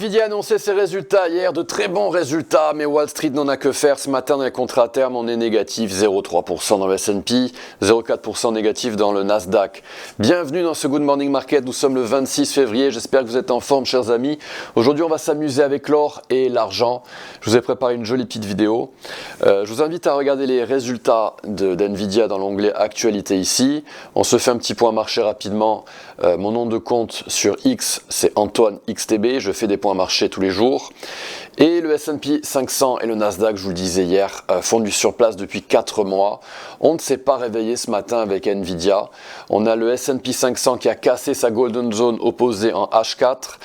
Nvidia a annoncé ses résultats hier, de très bons résultats, mais Wall Street n'en a que faire. Ce matin, dans les contrats à terme, on est négatif, 0,3% dans le S&P, 0,4% négatif dans le Nasdaq. Bienvenue dans ce Good Morning Market, nous sommes le 26 février, j'espère que vous êtes en forme, chers amis. Aujourd'hui, on va s'amuser avec l'or et l'argent. Je vous ai préparé une jolie petite vidéo. Je vous invite à regarder les résultats d'Nvidia dans l'onglet Actualité ici. On se fait un petit point marché rapidement. Mon nom de compte sur X, c'est Antoine XTB, je fais des points marché tous les jours. Et le S&P 500 et le Nasdaq, je vous le disais hier, font du surplace depuis 4 mois. On ne s'est pas réveillé ce matin avec Nvidia. On a le S&P 500 qui a cassé sa golden zone opposée en H4,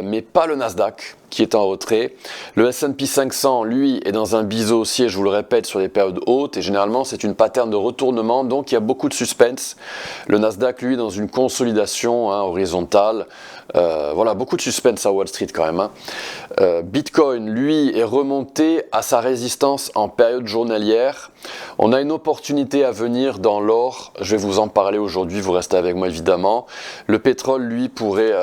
mais pas le Nasdaq qui est en retrait. Le S&P 500, lui, est dans un biseau haussier, je vous le répète, sur les périodes hautes, et généralement c'est une pattern de retournement, donc il y a beaucoup de suspense. Le Nasdaq, lui, dans une consolidation horizontale. Voilà, beaucoup de suspense à Wall Street quand même. Bitcoin, lui, est remonté à sa résistance en période journalière. On a une opportunité à venir dans l'or, je vais vous en parler aujourd'hui, vous restez avec moi évidemment. Le pétrole, lui, pourrait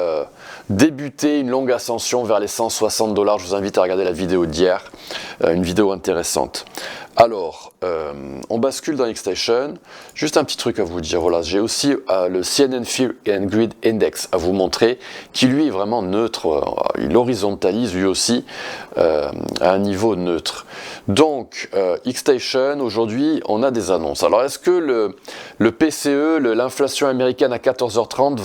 débuter une longue ascension vers les 160 $. Je vous invite à regarder la vidéo d'hier, une vidéo intéressante. Alors, on bascule dans X-Station. Juste un petit truc à vous dire. Voilà, j'ai aussi le CNN Fear and Greed Index à vous montrer, qui lui est vraiment neutre. Il horizontalise lui aussi à un niveau neutre. Donc, X-Station, aujourd'hui, on a des annonces. Alors, est-ce que le PCE, l'inflation américaine à 14h30,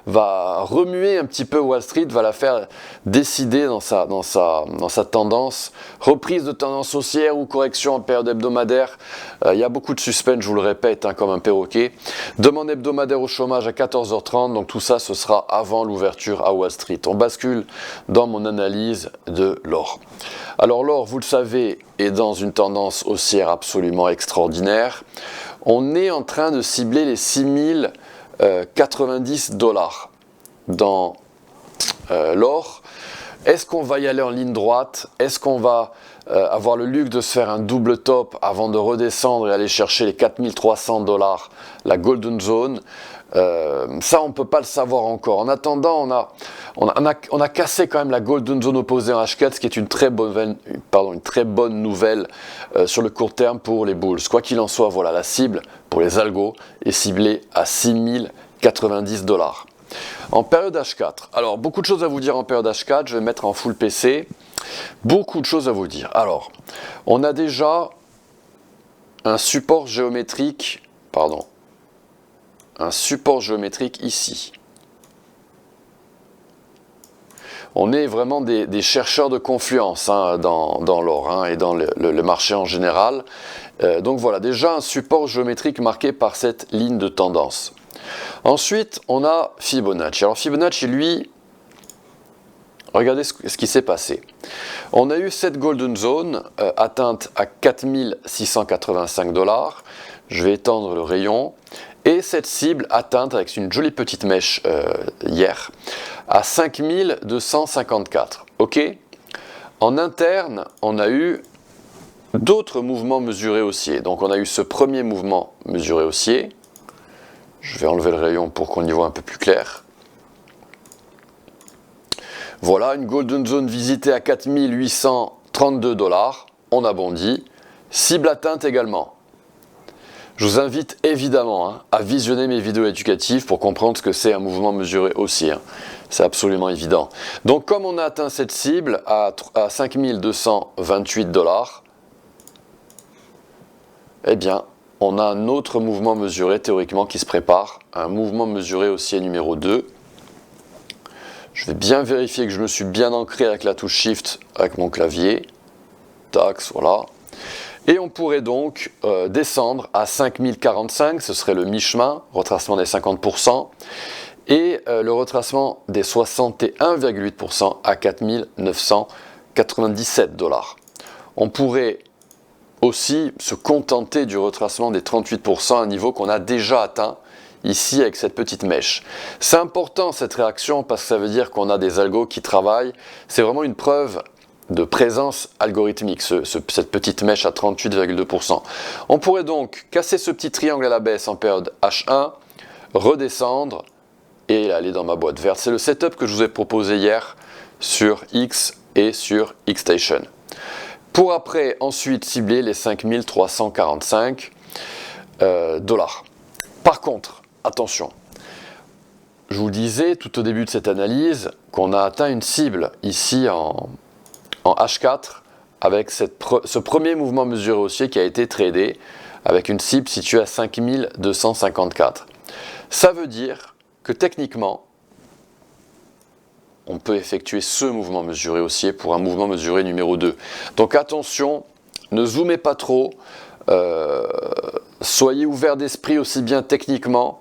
va remuer un petit peu Wall Street, va la faire décider dans sa tendance, reprise de tendance haussière ou correction en période hebdomadaire. Il y a beaucoup de suspense, je vous le répète, comme un perroquet. Demande hebdomadaire au chômage à 14h30, donc tout ça, ce sera avant l'ouverture à Wall Street. On bascule dans mon analyse de l'or. Alors l'or, vous le savez, est dans une tendance haussière absolument extraordinaire. On est en train de cibler les 6090 $ dans l'or. Est-ce qu'on va y aller en ligne droite? Est-ce qu'on va avoir le luxe de se faire un double top avant de redescendre et aller chercher les 4300 $, la golden zone? Ça, on ne peut pas le savoir encore. En attendant, on a cassé quand même la golden zone opposée en H4, ce qui est une très bonne nouvelle sur le court terme pour les bulls. Quoi qu'il en soit, voilà, la cible pour les algos est ciblée à 6090 $. En période H4, alors beaucoup de choses à vous dire en période H4, je vais mettre en full PC, beaucoup de choses à vous dire. Alors, on a déjà un support géométrique ici. On est vraiment des chercheurs de confluence dans l'or et dans le marché en général. Donc voilà, déjà un support géométrique marqué par cette ligne de tendance. Ensuite, on a Fibonacci. Alors Fibonacci, lui, regardez ce qui s'est passé. On a eu cette golden zone atteinte à 4685 $. Je vais étendre le rayon. Et cette cible atteinte avec une jolie petite mèche hier à 5254. Ok. En interne, on a eu d'autres mouvements mesurés haussiers. Donc on a eu ce premier mouvement mesuré haussier. Je vais enlever le rayon pour qu'on y voit un peu plus clair. Voilà, une golden zone visitée à 4832 $. On a bondi. Cible atteinte également. Je vous invite évidemment à visionner mes vidéos éducatives pour comprendre ce que c'est un mouvement mesuré haussier. C'est absolument évident. Donc comme on a atteint cette cible à 5228 $, eh bien, on a un autre mouvement mesuré théoriquement qui se prépare, un mouvement mesuré haussier numéro 2. Je vais bien vérifier que je me suis bien ancré avec la touche Shift avec mon clavier. Tac, voilà. Et on pourrait donc descendre à 5045, ce serait le mi-chemin, retracement des 50%, et le retracement des 61,8% à 4997 $. On pourrait aussi se contenter du retracement des 38%, un niveau qu'on a déjà atteint ici avec cette petite mèche. C'est important cette réaction parce que ça veut dire qu'on a des algos qui travaillent. C'est vraiment une preuve de présence algorithmique, cette petite mèche à 38,2%. On pourrait donc casser ce petit triangle à la baisse en période H1, redescendre et aller dans ma boîte verte. C'est le setup que je vous ai proposé hier sur X et sur X-Station. Pour après ensuite cibler les 5345 dollars. Par contre, attention, je vous disais tout au début de cette analyse qu'on a atteint une cible ici en H4 avec ce premier mouvement mesuré haussier qui a été tradé avec une cible située à 5254. Ça veut dire que techniquement, on peut effectuer ce mouvement mesuré haussier pour un mouvement mesuré numéro 2. Donc attention, ne zoomez pas trop, soyez ouverts d'esprit aussi bien techniquement,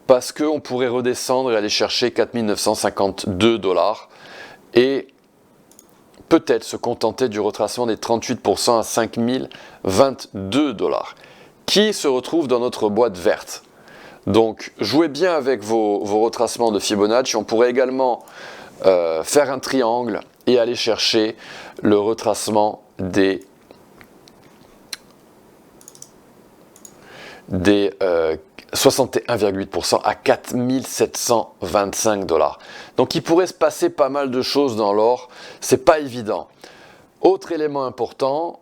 parce qu'on pourrait redescendre et aller chercher 4952 dollars et peut-être se contenter du retracement des 38% à 5022 dollars, qui se retrouve dans notre boîte verte. Donc jouez bien avec vos retracements de Fibonacci. On pourrait également faire un triangle et aller chercher le retracement des 61,8% à 4725 dollars. Donc il pourrait se passer pas mal de choses dans l'or, c'est pas évident. Autre élément important,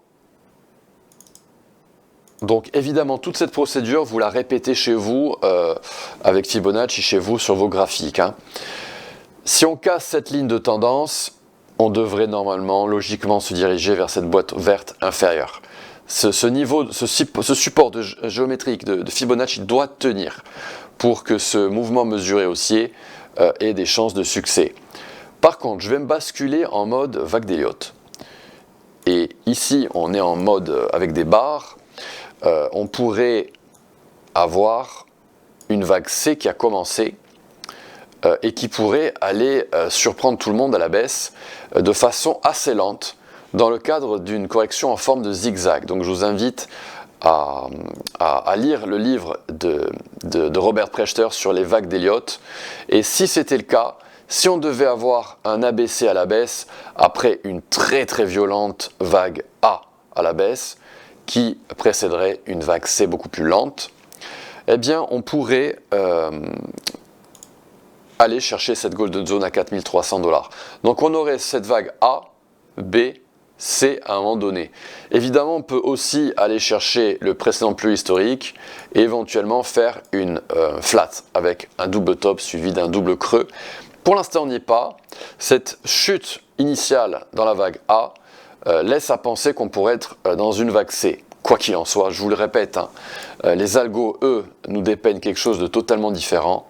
donc évidemment toute cette procédure vous la répétez chez vous avec Fibonacci chez vous sur vos graphiques. Si on casse cette ligne de tendance, on devrait normalement logiquement se diriger vers cette boîte verte inférieure. Ce support géométrique de Fibonacci doit tenir pour que ce mouvement mesuré haussier ait des chances de succès. Par contre, je vais me basculer en mode vague d'Elliott. Et ici, on est en mode avec des barres. On pourrait avoir une vague C qui a commencé et qui pourrait aller surprendre tout le monde à la baisse de façon assez lente, dans le cadre d'une correction en forme de zigzag. Donc je vous invite à lire le livre de Robert Prechter sur les vagues d'Elliott. Et si c'était le cas, si on devait avoir un ABC à la baisse, après une très très violente vague A à la baisse, qui précéderait une vague C beaucoup plus lente, eh bien on pourrait aller chercher cette golden zone à 4300 dollars. Donc on aurait cette vague A, B, C à un moment donné. Évidemment, on peut aussi aller chercher le précédent plus historique et éventuellement faire une flat avec un double top suivi d'un double creux. Pour l'instant, on n'y est pas. Cette chute initiale dans la vague A laisse à penser qu'on pourrait être dans une vague C. Quoi qu'il en soit, je vous le répète, les algos, eux, nous dépeignent quelque chose de totalement différent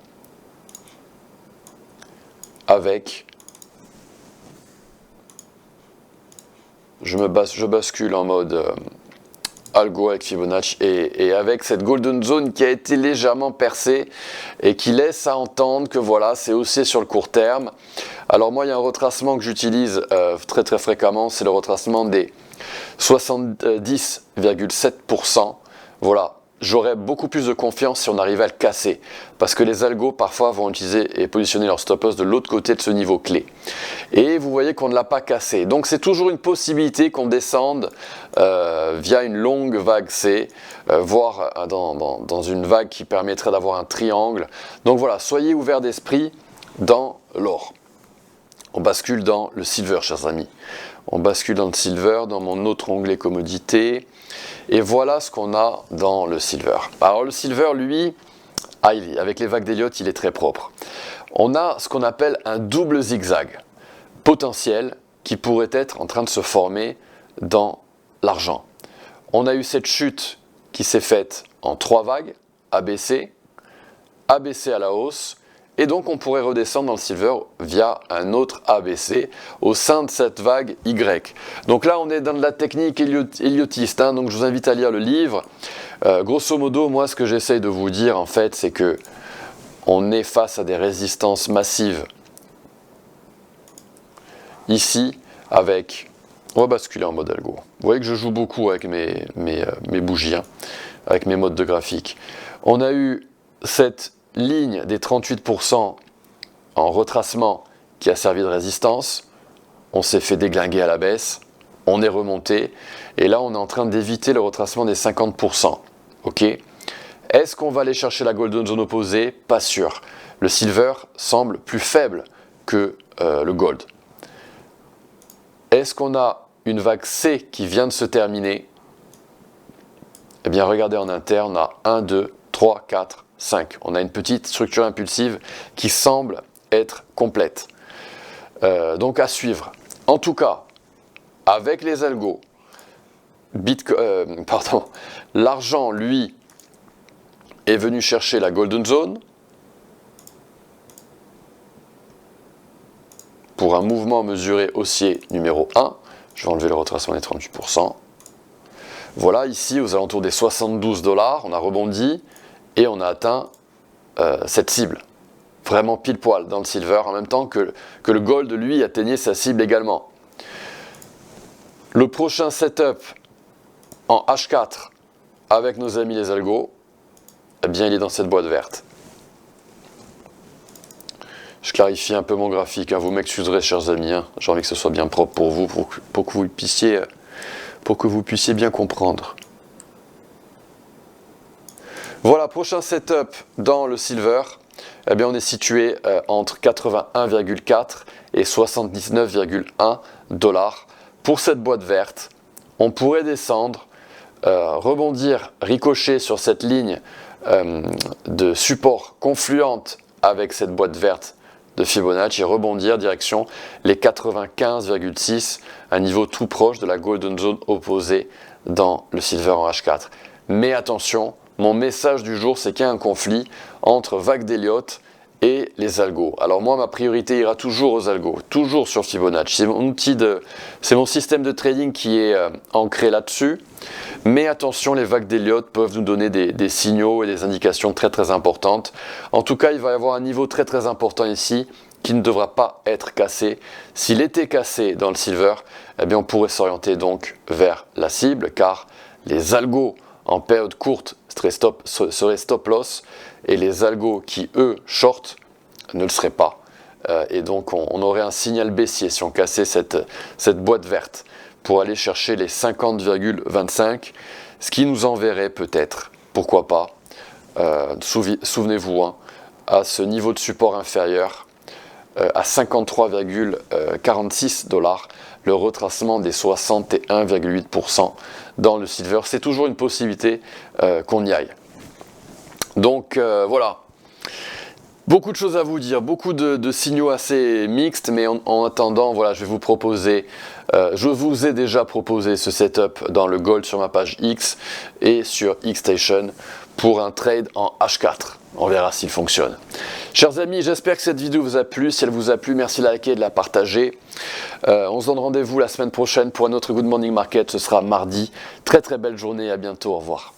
avec... Je bascule en mode algo avec Fibonacci et avec cette golden zone qui a été légèrement percée et qui laisse à entendre que voilà, c'est haussier sur le court terme. Alors moi, il y a un retracement que j'utilise très très fréquemment, c'est le retracement des 70,7%. Voilà. J'aurais beaucoup plus de confiance si on arrivait à le casser, parce que les algos parfois vont utiliser et positionner leur stop loss de l'autre côté de ce niveau clé. Et vous voyez qu'on ne l'a pas cassé. Donc c'est toujours une possibilité qu'on descende via une longue vague C, voire dans une vague qui permettrait d'avoir un triangle. Donc voilà, soyez ouverts d'esprit dans l'or. On bascule dans le silver, chers amis. On bascule dans le silver, dans mon autre onglet commodité. Et voilà ce qu'on a dans le silver. Alors le silver, lui, avec les vagues d'Elliott, il est très propre. On a ce qu'on appelle un double zigzag potentiel qui pourrait être en train de se former dans l'argent. On a eu cette chute qui s'est faite en 3 vagues, ABC, ABC à la hausse, et donc on pourrait redescendre dans le silver via un autre ABC au sein de cette vague Y. Donc là on est dans de la technique elliottiste, donc je vous invite à lire le livre. Grosso modo, moi ce que j'essaye de vous dire en fait, c'est que on est face à des résistances massives. Ici, avec... On va basculer en mode algo. Vous voyez que je joue beaucoup avec mes bougies, avec mes modes de graphique. On a eu cette ligne des 38% en retracement qui a servi de résistance. On s'est fait déglinguer à la baisse. On est remonté. Et là, on est en train d'éviter le retracement des 50%. Ok ? Est-ce qu'on va aller chercher la golden zone opposée ? Pas sûr. Le silver semble plus faible que le gold. Est-ce qu'on a une vague C qui vient de se terminer? Eh bien, regardez en interne, on a 1, 2, 3, 4, 5. On a une petite structure impulsive qui semble être complète. Donc à suivre. En tout cas, avec les algos, l'argent, lui, est venu chercher la golden zone pour un mouvement mesuré haussier numéro 1. Je vais enlever le retracement des 38%. Voilà, ici, aux alentours des 72 $, on a rebondi et on a atteint cette cible. Vraiment pile poil dans le silver, en même temps que le gold, lui, atteignait sa cible également. Le prochain setup en H4 avec nos amis les algos, eh bien, il est dans cette boîte verte. Je clarifie un peu mon graphique, hein. Vous m'excuserez, chers amis, hein. J'ai envie que ce soit bien propre pour vous, pour que vous puissiez bien comprendre. Voilà, prochain setup dans le silver, eh bien, on est situé entre 81,4 et 79,1 $. Pour cette boîte verte, on pourrait descendre, rebondir, ricocher sur cette ligne de support confluente avec cette boîte verte de Fibonacci et rebondir direction les 95,6, un niveau tout proche de la golden zone opposée dans le silver en H4. Mais attention, mon message du jour, c'est qu'il y a un conflit entre vague d'Elliott et les algos. Alors moi, ma priorité ira toujours aux algos, toujours sur Fibonacci. C'est mon système de trading qui est ancré là-dessus. Mais attention, les vagues d'Elliott peuvent nous donner des signaux et des indications très très importantes. En tout cas, il va y avoir un niveau très très important ici qui ne devra pas être cassé. S'il était cassé dans le silver, eh bien on pourrait s'orienter donc vers la cible, car les algos en période courte seraient stop loss et les algos qui eux short ne le seraient pas. Et donc on aurait un signal baissier si on cassait cette boîte verte pour aller chercher les 50,25, ce qui nous enverrait peut-être, pourquoi pas, souvenez-vous, hein, à ce niveau de support inférieur, à 53,46 $, le retracement des 61,8% dans le silver. C'est toujours une possibilité qu'on y aille. Donc voilà. Beaucoup de choses à vous dire, beaucoup de signaux assez mixtes, mais en attendant, voilà, je vous ai déjà proposé ce setup dans le gold sur ma page X et sur Xstation pour un trade en H4. On verra s'il fonctionne. Chers amis, j'espère que cette vidéo vous a plu. Si elle vous a plu, merci de la liker et de la partager. On se donne rendez-vous la semaine prochaine pour un autre Good Morning Market. Ce sera mardi. Très très belle journée et à bientôt. Au revoir.